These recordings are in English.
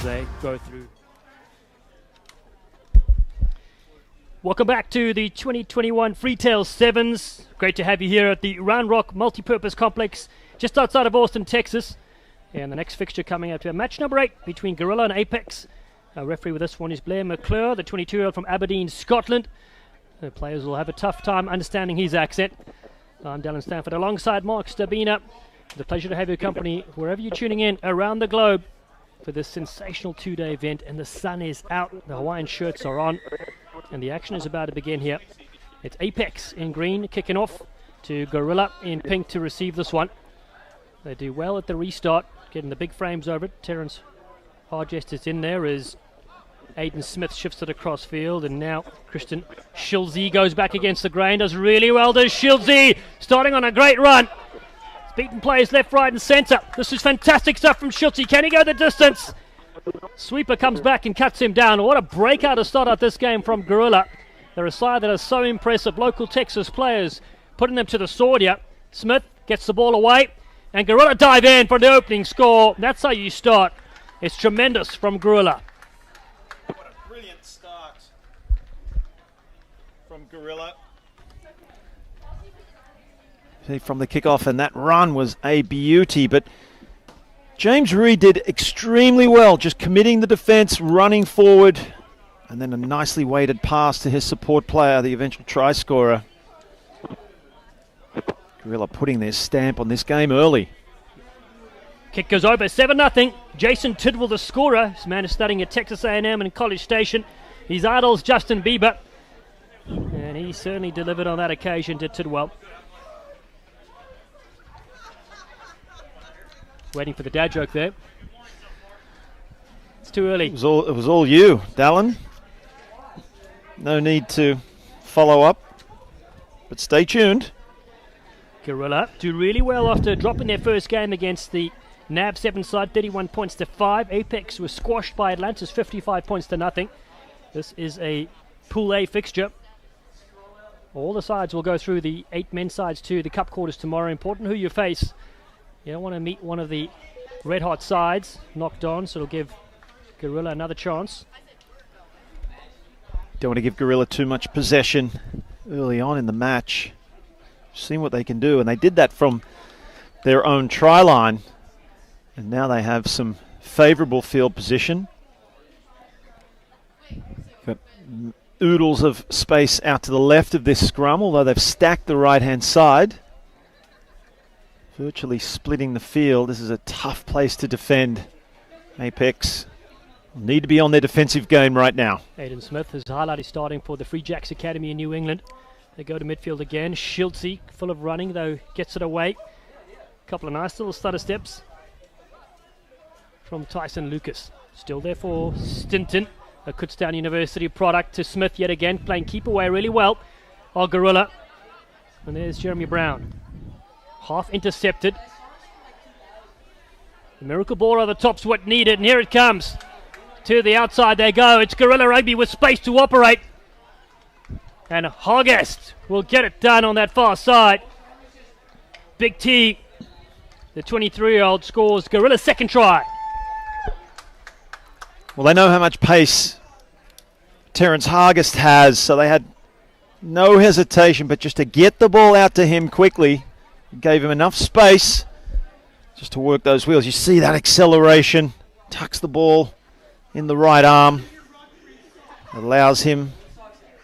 they go through. Welcome back to the 2021 Freetail7s. Great to have you here at the Round Rock Multipurpose Complex, just outside of Austin, Texas. And the next fixture coming up to match number 8 between Gorilla and Apex. Our referee with this one is Blair McClure, the 22-year-old from Aberdeen, Scotland. The players will have a tough time understanding his accent. I'm Dallin Stanford alongside Mark Stabina. It's a pleasure to have your company wherever you're tuning in around the globe for this sensational 2-day event. And the sun is out, the Hawaiian shirts are on, and the action is about to begin here. It's Apex in green kicking off to Gorilla in pink to receive this one. They do well at the restart, getting the big frames over it. Terence Hargest is in there as Aiden Smith shifts it across field, and now Christian Schilze goes back against the grain. Does really well, does Schilze, starting on a great run. He's beaten players left, right and centre. This is fantastic stuff from Schilze. Can he go the distance? Sweeper comes back and cuts him down. What a breakout to start out this game from Gorilla. They're a side that are so impressive. Local Texas players putting them to the sword here. Smith gets the ball away, and Gorilla dive in for the opening score. That's how you start. It's tremendous from Gorilla. What a brilliant start from Gorilla. From the kickoff, and that run was a beauty, but James Reed did extremely well, just committing the defence, running forward, and then a nicely weighted pass to his support player, the eventual try scorer. Gorilla putting their stamp on this game early. Kick goes over, 7-0. Jason Tidwell, the scorer. This man is studying at Texas A&M and College Station. His idol's Justin Bieber, and he certainly delivered on that occasion to Tidwell. Waiting for the dad joke there. It's too early. It was all you, Dallin. No need to follow up, but stay tuned. Gorilla do really well after dropping their first game against the NAB 7 side, 31 points to 5. Apex was squashed by Atlanta's 55 points to nothing. This is a Pool A fixture. All the sides will go through, the 8 men's sides to the cup quarters tomorrow. Important who you face. You don't want to meet one of the red hot sides knocked on, so it'll give Gorilla another chance. Don't want to give Gorilla too much possession early on in the match. Seeing what they can do, and they did that from their own try line, and now they have some favourable field position. Got oodles of space out to the left of this scrum, although they've stacked the right hand side, virtually splitting the field. This is a tough place to defend. Apex need to be on their defensive game right now. Aiden Smith has highlighted starting for the Free Jacks Academy in New England. They go to midfield again. Schilze, full of running, though, gets it away. A couple of nice little stutter steps from Tyson Lucas. Still there for Stinton, a Kutztown University product, to Smith yet again, playing keep away really well. Gorilla. And there's Jeremy Brown. Half intercepted. The miracle ball on the top's what needed, and here it comes. To the outside they go. It's Gorilla Rugby with space to operate. And Hargest will get it done on that far side. Big T, the 23-year-old, scores Gorilla's second try. Well, they know how much pace Terence Hargest has, so they had no hesitation but just to get the ball out to him quickly. It gave him enough space just to work those wheels. You see that acceleration, tucks the ball in the right arm, allows him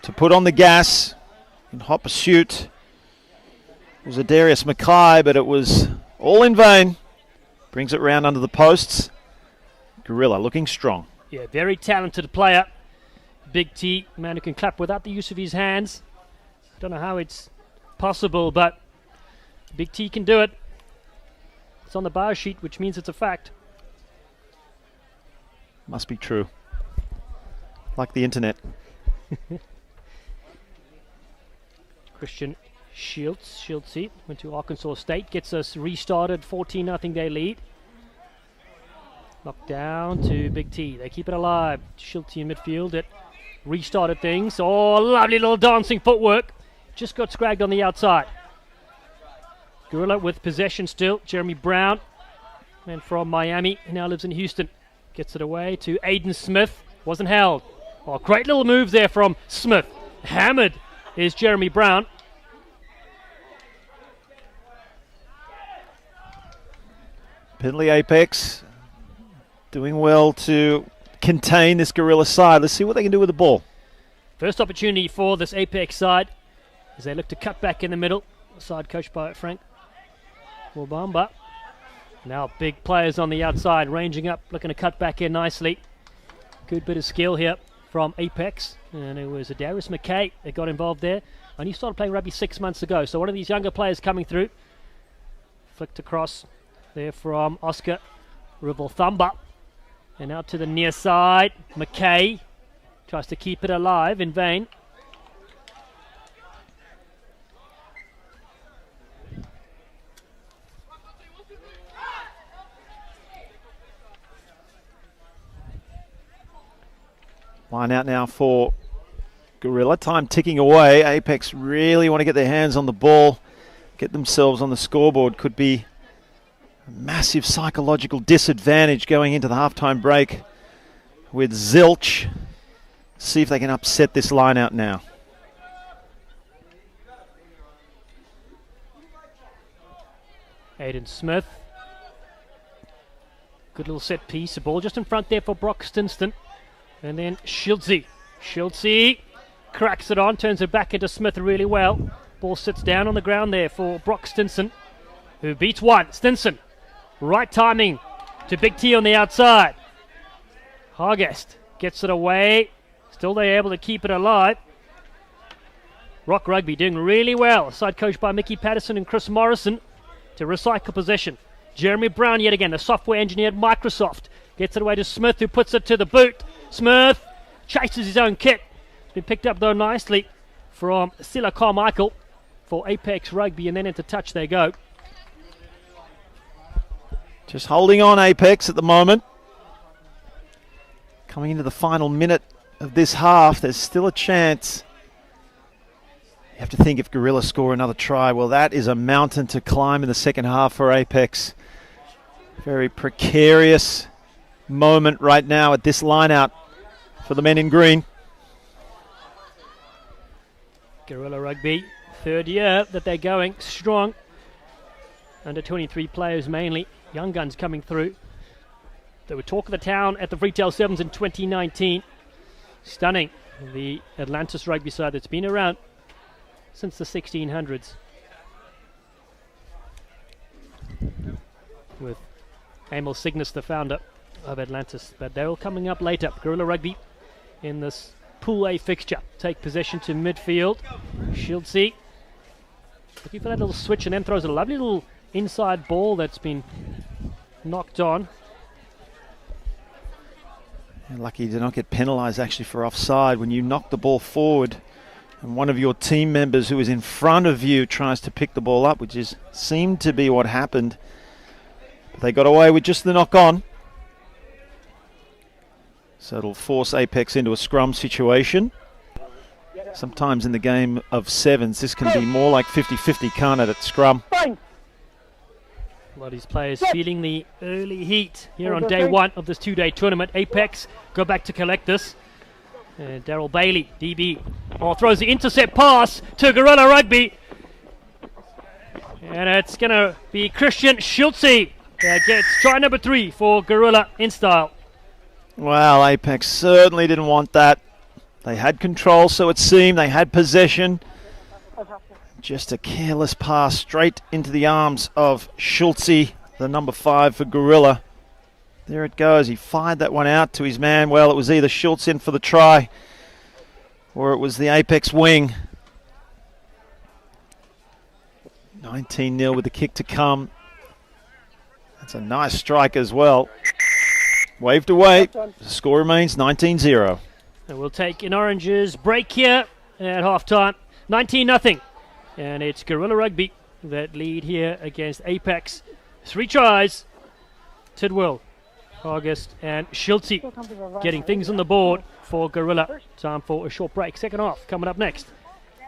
to put on the gas in hot pursuit. It was a Darius Mackay, but it was all in vain. Brings it round under the posts. Gorilla looking strong. Yeah, very talented player. Big T, man who can clap without the use of his hands. I don't know how it's possible, but Big T can do it. It's on the bio sheet, which means it's a fact. Must be true. Like the internet. Christian Schilze went to Arkansas State, gets us restarted, 14-0 they lead. Knocked down to Big T. They keep it alive. Schilze in midfield. It restarted things. Oh, lovely little dancing footwork. Just got scragged on the outside. Gorilla with possession still. Jeremy Brown, man from Miami, now lives in Houston. Gets it away to Aiden Smith. Wasn't held. Oh, great little move there from Smith. Hammered is Jeremy Brown. Penalty Apex doing well to contain this Gorilla side. Let's see what they can do with the ball. First opportunity for this Apex side as they look to cut back in the middle. Side coached by Frank Wabamba. Now big players on the outside ranging up, looking to cut back in nicely. Good bit of skill here from Apex. And it was Darius McKay that got involved there. And he started playing rugby 6 months ago. So one of these younger players coming through. Flicked across there from Oscar Rivalthamba. And out to the near side. McKay tries to keep it alive in vain. Line out now for Gorilla. Time ticking away. Apex really want to get their hands on the ball, get themselves on the scoreboard. Could be a massive psychological disadvantage going into the halftime break with Zilch. See if they can upset this line out now. Aiden Smith. Good little set piece. The ball just in front there for Brock Stinston. And then Schultze. Schultze cracks it on, turns it back into Smith really well. Ball sits down on the ground there for Brock Stinson, who beats one. Stinson, right timing to Big T on the outside. Hargest gets it away. Still they're able to keep it alive. Rock Rugby doing really well. Side coached by Mickey Patterson and Chris Morrison to recycle possession. Jeremy Brown yet again, the software engineer at Microsoft. Gets it away to Smith, who puts it to the boot. Smith chases his own kit. It's been picked up though nicely from Silla Carmichael for Apex Rugby, and then into touch they go. Just holding on Apex at the moment. Coming into the final minute of this half, there's still a chance. You have to think if Gorilla score another try, well, that is a mountain to climb in the second half for Apex. Very precarious moment right now at this line out for the men in green. Gorilla Rugby, third year that they're going strong. Under 23 players mainly, young guns coming through. They were talk of the town at the Freetail7s in 2019. Stunning, the Atlantis rugby side that's been around since the 1600s. With Emil Cygnus, the founder of Atlantis. But they're all coming up later. Gorilla Rugby in this Pool A fixture. Take possession to midfield. Schultze looking for that little switch and then throws a lovely little inside ball that's been knocked on. You're lucky to not get penalised actually for offside. When you knock the ball forward and one of your team members who is in front of you tries to pick the ball up, which is seemed to be what happened. But they got away with just the knock on. So it'll force Apex into a scrum situation. Sometimes in the game of sevens, this can be more like 50-50, can't it, at scrum? A lot of these players feeling the early heat here on day one of this two-day tournament. Apex go back to collect this. Daryl Bailey, DB, throws the intercept pass to Gorilla Rugby. And it's going to be Christian Schultze that gets try number 3 for Gorilla in style. Well, Apex certainly didn't want that. They had control, so it seemed. They had possession. Just a careless pass straight into the arms of Schultze, the number 5 for Gorilla. There it goes. He fired that one out to his man. Well, it was either Schultze in for the try or it was the Apex wing. 19-0 with the kick to come. That's a nice strike as well. Waved away. The score remains 19-0. And we'll take an Oranges break here at halftime. 19-0. And it's Gorilla Rugby that lead here against Apex. 3 tries. Tidwell, August and Schultze getting things on the board for Gorilla. Time for a short break. Second half coming up next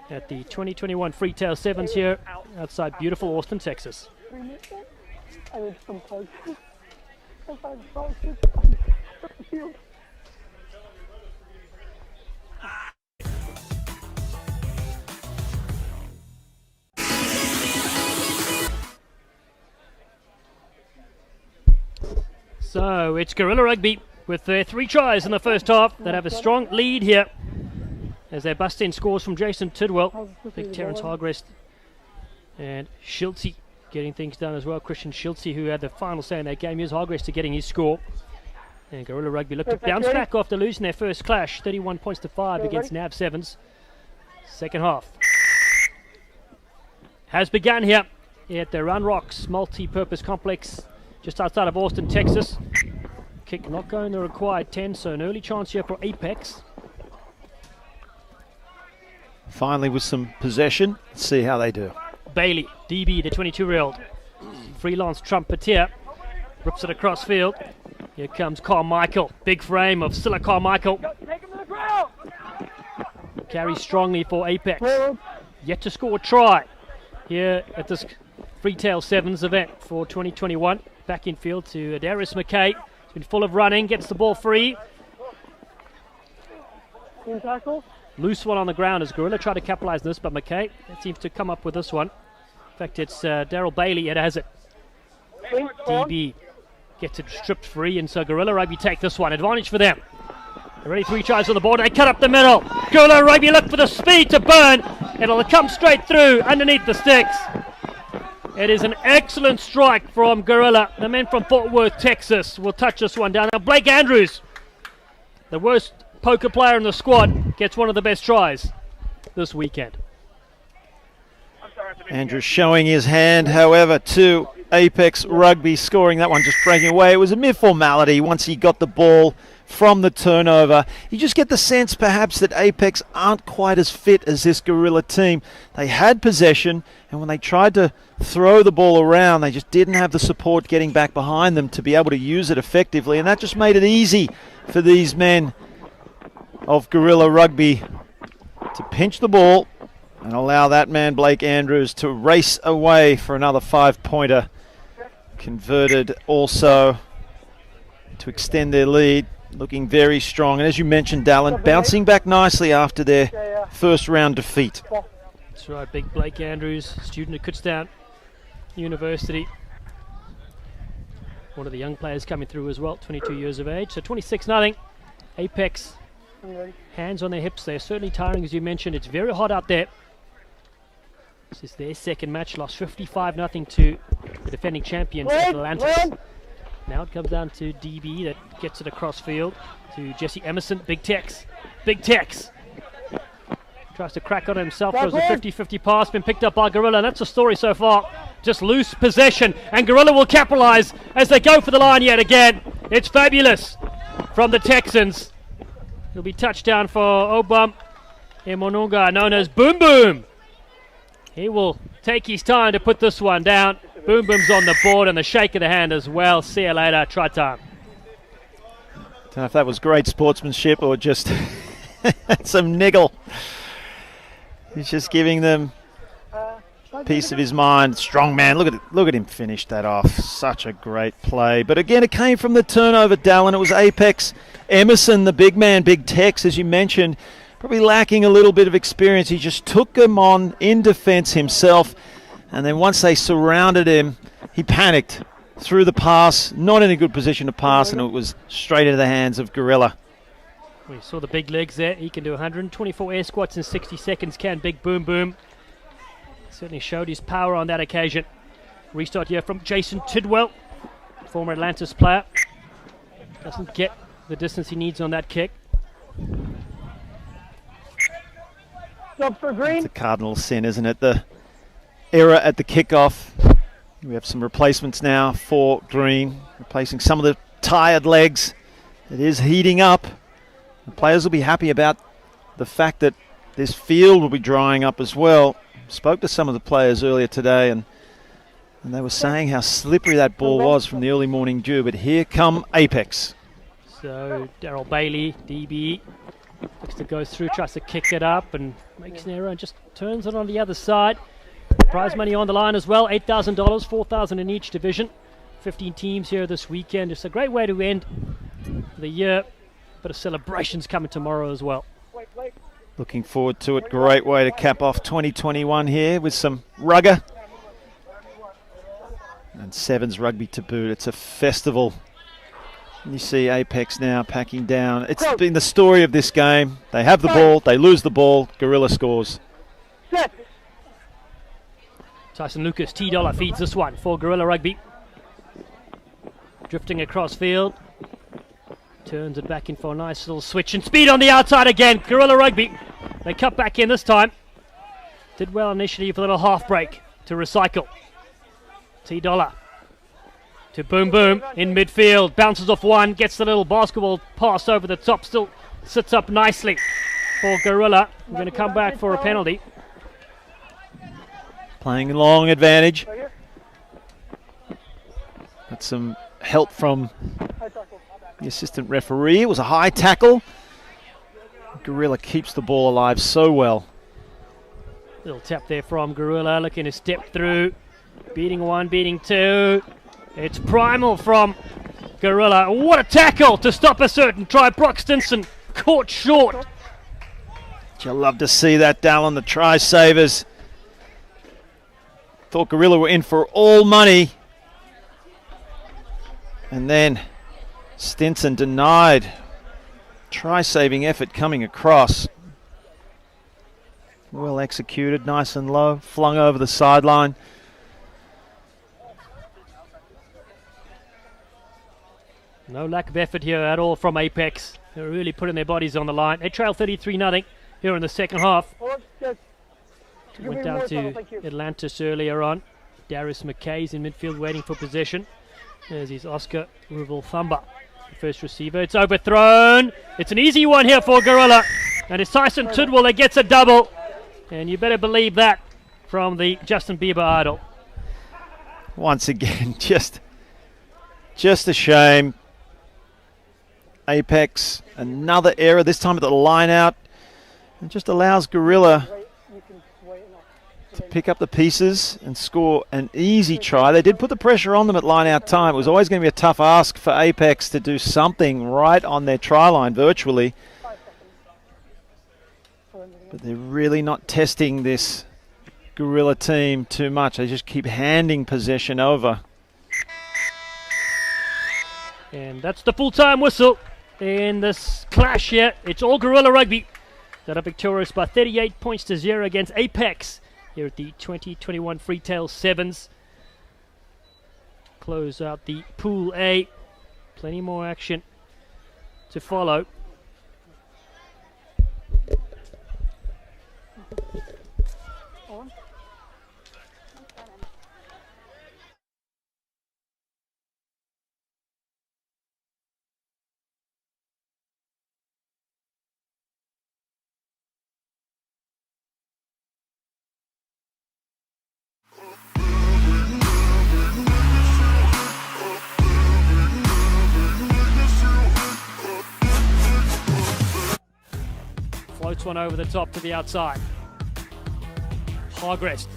at the 2021 Freetail7s here outside beautiful Austin, Texas. So it's Gorilla Rugby with their 3 tries in the first half that have a strong lead here as they bust in scores from Jason Tidwell, big Terence Hargrest, and Schiltze getting things done as well. Christian Schiltze, who had the final say in that game. Here's Hargrest to getting his score. And Gorilla Rugby looked to bounce back after losing their first clash, 31 points to 5 against Nav 7s. Second half has begun here at the Round Rocks multi-purpose complex just outside of Austin, Texas. Kick not going the required 10, so an early chance here for Apex. Finally with some possession. Let's see how they do. Bailey, DB, the 22-year-old freelance trumpeter, rips it across field. Here comes Carmichael, big frame of Silla Carmichael. Carries strongly for Apex. Yet to score a try here at this Freetail 7s event for 2021. Back in field to Darius McKay. He's been full of running, gets the ball free. Loose one on the ground as Gorilla tried to capitalize this, but McKay seems to come up with this one. In fact, it's Daryl Bailey that has it. DB gets it stripped free, and so Gorilla Rugby take this one. Advantage for them. Already 3 tries on the board. They cut up the middle. Gorilla Rugby look for the speed to burn. It'll come straight through underneath the sticks. It is an excellent strike from Gorilla. The men from Fort Worth, Texas will touch this one down. Now Blake Andrews, the worst poker player in the squad, gets one of the best tries this weekend. Andrews showing his hand, however, to Apex Rugby, scoring that one, just breaking away. It was a mere formality once he got the ball from the turnover. You just get the sense perhaps that Apex aren't quite as fit as this Gorilla team. They had possession, and when they tried to throw the ball around, they just didn't have the support getting back behind them to be able to use it effectively, and that just made it easy for these men of Gorilla Rugby to pinch the ball and allow that man Blake Andrews to race away for another 5-pointer. Converted also to extend their lead, looking very strong. And as you mentioned, Dallin, bouncing back nicely after their first round defeat. That's right, big Blake Andrews, student at Kutztown University. One of the young players coming through as well, 22 years of age. So 26-0. Apex, hands on their hips. They're certainly tiring, as you mentioned. It's very hot out there. This is their second match, lost 55-0 to the defending champions, Atlantis. Now it comes down to DB that gets it across field to Jesse Emerson. Big Tex. Big Tex. Tries to crack on himself. Throws a 50-50 pass. Been picked up by Gorilla. And that's the story so far. Just loose possession. And Gorilla will capitalize as they go for the line yet again. It's fabulous from the Texans. It'll be touchdown for Obam Emonunga, known as Boom Boom. He will take his time to put this one down. Boom Boom's on the board and the shake of the hand as well. See you later. Try time. Don't know if that was great sportsmanship or just some niggle. He's just giving them a piece of his mind. Strong man. Look at him finish that off. Such a great play. But again, it came from the turnover, Dallin. It was Apex Emerson, the big man, Big Tex, as you mentioned, probably lacking a little bit of experience. He just took them on in defense himself. And then once they surrounded him, he panicked, threw the pass, not in a good position to pass, and it was straight into the hands of Gorilla. We saw the big legs there. He can do 124 air squats in 60 seconds, can Big Boom Boom. Certainly showed his power on that occasion. Restart here from Jason Tidwell, former Atlantis player. Doesn't get the distance he needs on that kick. It's a cardinal sin, isn't it? The error at the kickoff. We have some replacements now for Green, replacing some of the tired legs. It is heating up. The players will be happy about the fact that this field will be drying up as well. Spoke to some of the players earlier today, and they were saying how slippery that ball was from the early morning dew. But here come Apex. So Daryl Bailey, DB, looks to go through, tries to kick it up and makes an error and just turns it on the other side. Prize money on the line as well, $8,000, $4,000 in each division. 15 teams here this weekend. It's a great way to end for the year. Bit of celebrations coming tomorrow as well. Looking forward to it. Great way to cap off 2021 here with some rugger. And Sevens rugby to boot. It's a festival. And you see Apex now packing down. It's been the story of this game. They have the ball, they lose the ball, Gorilla scores. Tyson Lucas, $T feeds this one for Gorilla Rugby. Drifting across field. Turns it back in for a nice little switch and speed on the outside again. Gorilla Rugby. They cut back in this time. Did well initially for a little half break to recycle. $T to Boom Boom in midfield. Bounces off one. Gets the little basketball pass over the top. Still sits up nicely for Gorilla. We're going to come back for a penalty. Playing long advantage. Got some help from the assistant referee. It was a high tackle. Gorilla keeps the ball alive so well. Little tap there from Gorilla, looking to step through. Beating one, beating two. It's primal from Gorilla. What a tackle to stop a certain try. Brock Stinson caught short. You'll love to see that, Dallin. The try savers. Thought Gorilla were in for all money. And then Stinson denied try-saving effort coming across. Well executed, nice and low, flung over the sideline. No lack of effort here at all from Apex. They're really putting their bodies on the line. They trail 33-0 here in the second half. Went down to Atlantis earlier on. Darius McKay's in midfield waiting for possession. There's his Oscar Ruvel-Thumba, the first receiver. It's overthrown. It's an easy one here for Gorilla. And it's Tyson Tidwell that gets a double. And you better believe that from the Justin Bieber idol. Once again, just a shame. Apex, another error, this time at the line out. It just allows Gorilla to pick up the pieces and score an easy try. They did put the pressure on them at line out time. It was always going to be a tough ask for Apex to do something right on their try line virtually. But they're really not testing this Gorilla team too much. They just keep handing possession over. And that's the full-time whistle in this clash here. It's all Gorilla Rugby that are victorious by 38 points to 0 against Apex here at the 2021 Freetail 7s. Close out the Pool A. Plenty more action to follow. Floats one over the top to the outside. Hargrest